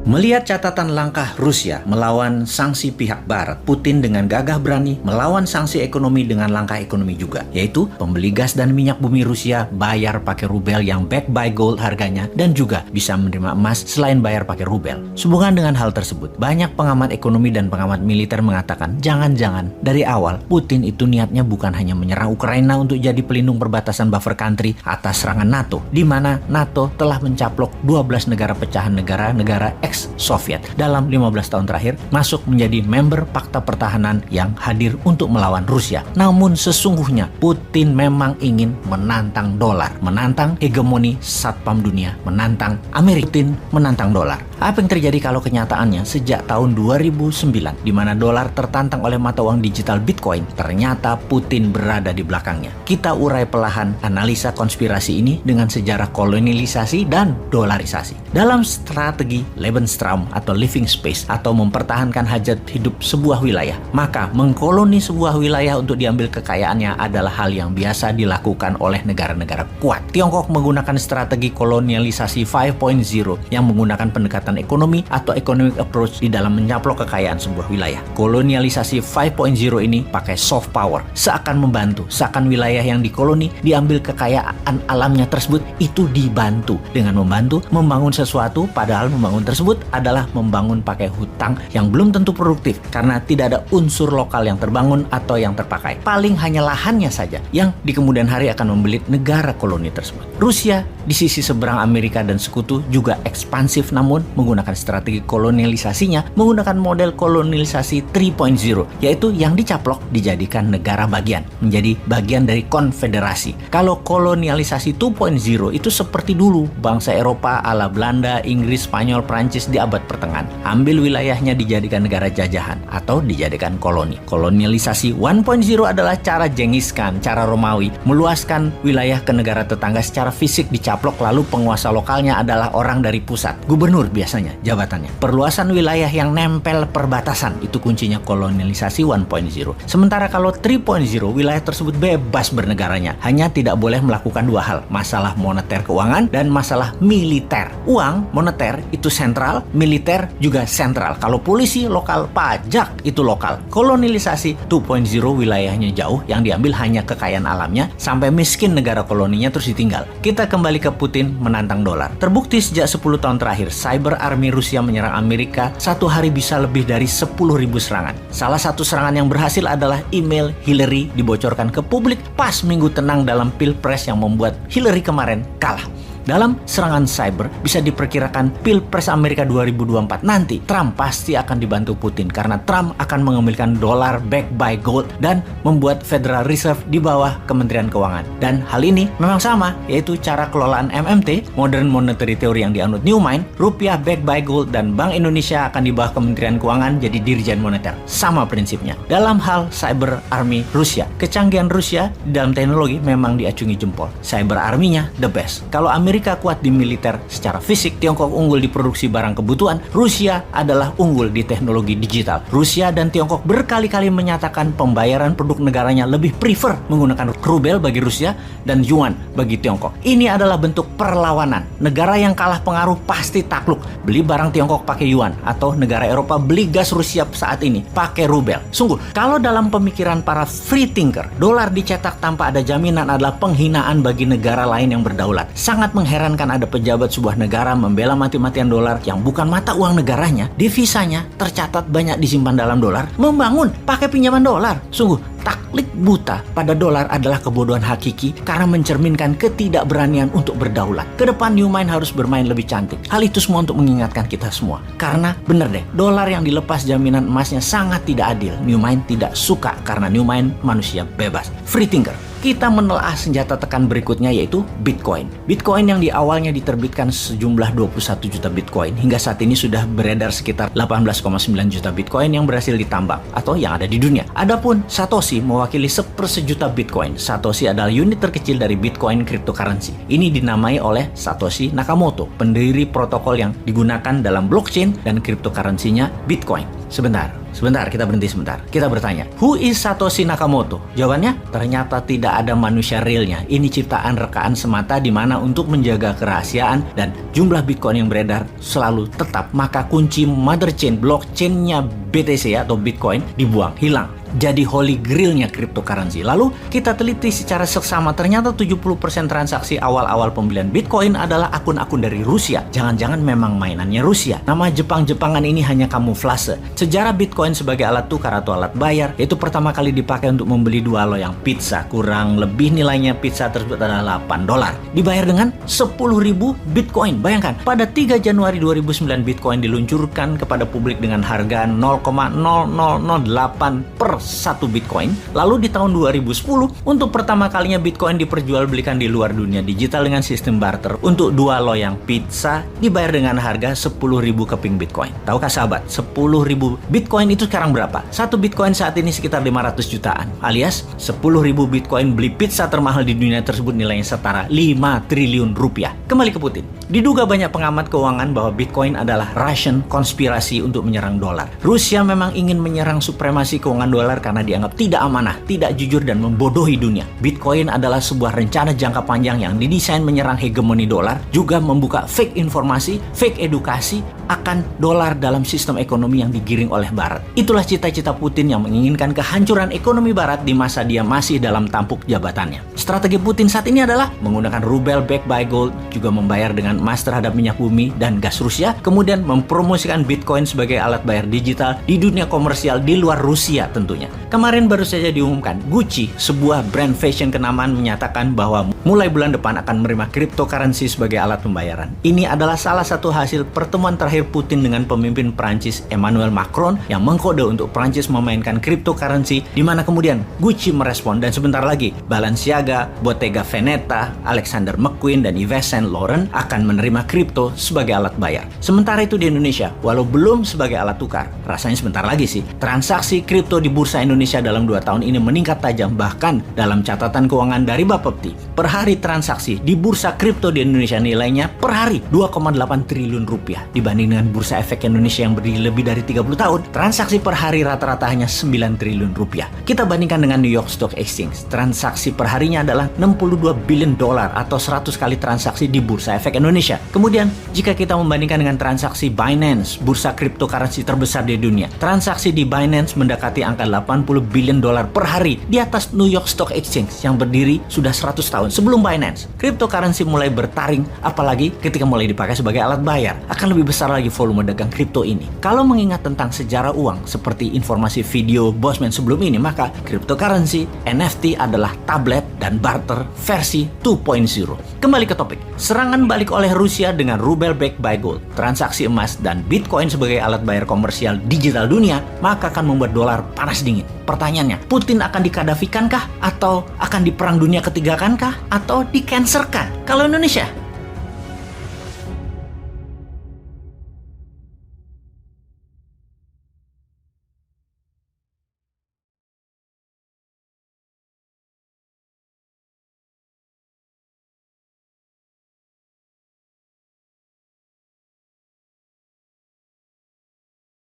Melihat catatan langkah Rusia melawan sanksi pihak Barat, Putin dengan gagah berani melawan sanksi ekonomi dengan langkah ekonomi juga, yaitu pembeli gas dan minyak bumi Rusia bayar pakai rubel yang backed by gold harganya dan juga bisa menerima emas selain bayar pakai rubel. Sehubungan dengan hal tersebut, banyak pengamat ekonomi dan pengamat militer mengatakan jangan-jangan dari awal Putin itu niatnya bukan hanya menyerang Ukraina untuk jadi pelindung perbatasan buffer country atas serangan NATO, di mana NATO telah mencaplok 12 negara pecahan negara ex-Soviet dalam 15 tahun terakhir masuk menjadi member Pakta Pertahanan yang hadir untuk melawan Rusia. Namun sesungguhnya Putin memang ingin menantang dolar, menantang hegemoni satpam dunia, menantang Amerika. Putin menantang dolar. Apa yang terjadi kalau kenyataannya sejak tahun 2009 di mana dolar tertantang oleh mata uang digital Bitcoin, ternyata Putin berada di belakangnya. Kita urai perlahan analisa konspirasi ini dengan sejarah kolonialisasi dan dolarisasi. Dalam strategi Lebensraum atau living space atau mempertahankan hajat hidup sebuah wilayah, maka mengkoloni sebuah wilayah untuk diambil kekayaannya adalah hal yang biasa dilakukan oleh negara-negara kuat. Tiongkok menggunakan strategi kolonialisasi 5.0 yang menggunakan pendekatan ekonomi atau economic approach di dalam menyaplok kekayaan sebuah wilayah. Kolonialisasi 5.0 ini pakai soft power, seakan membantu, seakan wilayah yang dikoloni diambil kekayaan alamnya tersebut itu dibantu dengan membantu membangun sesuatu, padahal membangun tersebut adalah membangun pakai hutang yang belum tentu produktif karena tidak ada unsur lokal yang terbangun atau yang terpakai. Paling hanya lahannya saja yang di kemudian hari akan membelit negara koloni tersebut. Rusia di sisi seberang Amerika dan sekutu juga ekspansif, namun menggunakan strategi kolonialisasinya menggunakan model kolonialisasi 3.0, yaitu yang dicaplok dijadikan negara bagian, menjadi bagian dari konfederasi. Kalau kolonialisasi 2.0 itu seperti dulu bangsa Eropa ala Belanda, Inggris, Spanyol, Prancis di abad pertengahan. Ambil wilayahnya dijadikan negara jajahan atau dijadikan koloni. Kolonialisasi 1.0 adalah cara Genghis Khan, cara Romawi, meluaskan wilayah ke negara tetangga secara fisik dicaplok, lalu penguasa lokalnya adalah orang dari pusat. Gubernur biasanya jabatannya. Perluasan wilayah yang nempel perbatasan, itu kuncinya kolonialisasi 1.0. Sementara kalau 3.0, wilayah tersebut bebas bernegaranya. Hanya tidak boleh melakukan dua hal, masalah moneter keuangan dan masalah militer. Uang, moneter itu sentral, militer juga sentral. Kalau polisi lokal, pajak itu lokal. Kolonialisasi 2.0 wilayahnya jauh, yang diambil hanya kekayaan alamnya, sampai miskin negara koloninya terus ditinggal. Kita kembali ke Putin menantang dolar. Terbukti sejak 10 tahun terakhir, cyber army Rusia menyerang Amerika satu hari bisa lebih dari 10.000 serangan. Salah satu serangan yang berhasil adalah email Hillary dibocorkan ke publik pas minggu tenang dalam Pilpres yang membuat Hillary kemarin kalah. Dalam serangan cyber, bisa diperkirakan Pilpres Amerika 2024 nanti Trump pasti akan dibantu Putin karena Trump akan mengambilkan dolar backed by gold dan membuat Federal Reserve di bawah Kementerian Keuangan. Dan hal ini memang sama, yaitu cara kelolaan MMT, Modern Monetary Theory yang dianut Newman, rupiah backed by gold dan Bank Indonesia akan di bawah Kementerian Keuangan jadi Dirjen Moneter. Sama prinsipnya. Dalam hal cyber army Rusia, kecanggihan Rusia di dalam teknologi memang diacungi jempol. Cyber army-nya the best. Kalau Amerika kuat di militer secara fisik, Tiongkok unggul di produksi barang kebutuhan, Rusia adalah unggul di teknologi digital. Rusia dan Tiongkok berkali-kali menyatakan pembayaran produk negaranya lebih prefer menggunakan rubel bagi Rusia dan yuan bagi Tiongkok. Ini adalah bentuk perlawanan. Negara yang kalah pengaruh pasti takluk. Beli barang Tiongkok pakai yuan, atau negara Eropa beli gas Rusia saat ini pakai rubel. Sungguh, kalau dalam pemikiran para free thinker, dolar dicetak tanpa ada jaminan adalah penghinaan bagi negara lain yang berdaulat. Sangat mengherankan ada pejabat sebuah negara membela mati-matian dolar yang bukan mata uang negaranya, devisanya tercatat banyak disimpan dalam dolar, membangun pakai pinjaman dolar. Sungguh, taklik buta pada dolar adalah kebodohan hakiki karena mencerminkan ketidakberanian untuk berdaulat. Kedepan Newman harus bermain lebih cantik. Hal itu semua untuk mengingatkan kita semua. Karena bener deh, dolar yang dilepas jaminan emasnya sangat tidak adil. Newman tidak suka karena Newman manusia bebas. Free thinker. Kita menelaah senjata tekan berikutnya, yaitu Bitcoin. Bitcoin yang di awalnya diterbitkan sejumlah 21 juta Bitcoin, hingga saat ini sudah beredar sekitar 18,9 juta Bitcoin yang berhasil ditambang atau yang ada di dunia. Adapun Satoshi mewakili 1/1 juta Bitcoin. Satoshi adalah unit terkecil dari Bitcoin cryptocurrency. Ini dinamai oleh Satoshi Nakamoto, pendiri protokol yang digunakan dalam blockchain dan cryptocurrency-nya Bitcoin. Sebentar, Sebentar, kita berhenti sebentar. Kita bertanya, who is Satoshi Nakamoto? Jawabannya, ternyata tidak ada manusia realnya. Ini ciptaan rekaan semata di mana untuk menjaga kerahasiaan dan jumlah Bitcoin yang beredar selalu tetap, maka kunci mother chain, blockchain-nya BTC atau Bitcoin dibuang, hilang. Jadi holy grail-nya cryptocurrency. Lalu kita teliti secara seksama, ternyata 70% transaksi awal-awal pembelian Bitcoin adalah akun-akun dari Rusia. Jangan-jangan memang mainannya Rusia. Nama Jepang-Jepangan ini hanya kamuflase. Sejarah Bitcoin sebagai alat tukar atau alat bayar, itu pertama kali dipakai untuk membeli 2 loyang pizza. Kurang lebih nilainya pizza tersebut adalah $8. Dibayar dengan 10.000 Bitcoin. Bayangkan, pada 3 Januari 2009 Bitcoin diluncurkan kepada publik dengan harga 0,0008 per 1 Bitcoin. Lalu di tahun 2010, untuk pertama kalinya Bitcoin diperjualbelikan di luar dunia digital dengan sistem barter. Untuk 2 loyang pizza dibayar dengan harga 10.000 keping Bitcoin. Tahukah sahabat, 10.000 Bitcoin itu sekarang berapa? 1 Bitcoin saat ini sekitar 500 jutaan. Alias 10.000 Bitcoin beli pizza termahal di dunia tersebut nilainya setara 5 triliun rupiah. Kembali ke Putin. Diduga banyak pengamat keuangan bahwa Bitcoin adalah Russian konspirasi untuk menyerang dolar. Rusia memang ingin menyerang supremasi keuangan dolar karena dianggap tidak amanah, tidak jujur, dan membodohi dunia. Bitcoin adalah sebuah rencana jangka panjang yang didesain menyerang hegemoni dolar, juga membuka fake informasi, fake edukasi akan dolar dalam sistem ekonomi yang digiring oleh Barat. Itulah cita-cita Putin yang menginginkan kehancuran ekonomi Barat di masa dia masih dalam tampuk jabatannya. Strategi Putin saat ini adalah menggunakan rubel backed by gold, juga membayar dengan emas terhadap minyak bumi dan gas Rusia, kemudian mempromosikan Bitcoin sebagai alat bayar digital di dunia komersial di luar Rusia tentunya. Kemarin baru saja diumumkan, Gucci, sebuah brand fashion kenamaan, menyatakan bahwa mulai bulan depan akan menerima cryptocurrency sebagai alat pembayaran. Ini adalah salah satu hasil pertemuan terakhir Putin dengan pemimpin Prancis Emmanuel Macron yang mengkode untuk Prancis memainkan cryptocurrency, di mana kemudian Gucci merespon, dan sebentar lagi Balenciaga, Bottega Veneta, Alexander McQueen, dan Yves Saint Laurent akan menerima kripto sebagai alat bayar. Sementara itu di Indonesia, walau belum sebagai alat tukar, rasanya sebentar lagi sih, transaksi kripto di Bursa Indonesia dalam 2 tahun ini meningkat tajam. Bahkan dalam catatan keuangan dari Bapepti, per hari transaksi di bursa kripto di Indonesia nilainya per hari 2,8 triliun rupiah. Dibanding dengan Bursa Efek Indonesia yang berdiri lebih dari 30 tahun, transaksi per hari rata-rata hanya 9 triliun rupiah. Kita bandingkan dengan New York Stock Exchange, transaksi per harinya adalah 62 billion dolar atau 100 kali transaksi di Bursa Efek Indonesia. Kemudian, jika kita membandingkan dengan transaksi Binance, bursa cryptocurrency terbesar di dunia, transaksi di Binance mendekati angka 80 billion dolar per hari, di atas New York Stock Exchange yang berdiri sudah 100 tahun. Sebelum Binance, cryptocurrency mulai bertaring, apalagi ketika mulai dipakai sebagai alat bayar, akan lebih besar lagi volume dagang kripto ini. Kalau mengingat tentang sejarah uang seperti informasi video Bosman sebelum ini, maka cryptocurrency, NFT adalah tablet dan barter versi 2.0. Kembali ke topik. Serangan balik oleh Rusia dengan rubel backed by gold, transaksi emas, dan Bitcoin sebagai alat bayar komersial digital dunia, maka akan membuat dolar panas dingin. Pertanyaannya, Putin akan dikadafikankah? Atau akan diperang dunia ketiga kankah? Atau di-cancerkan? Kalau Indonesia,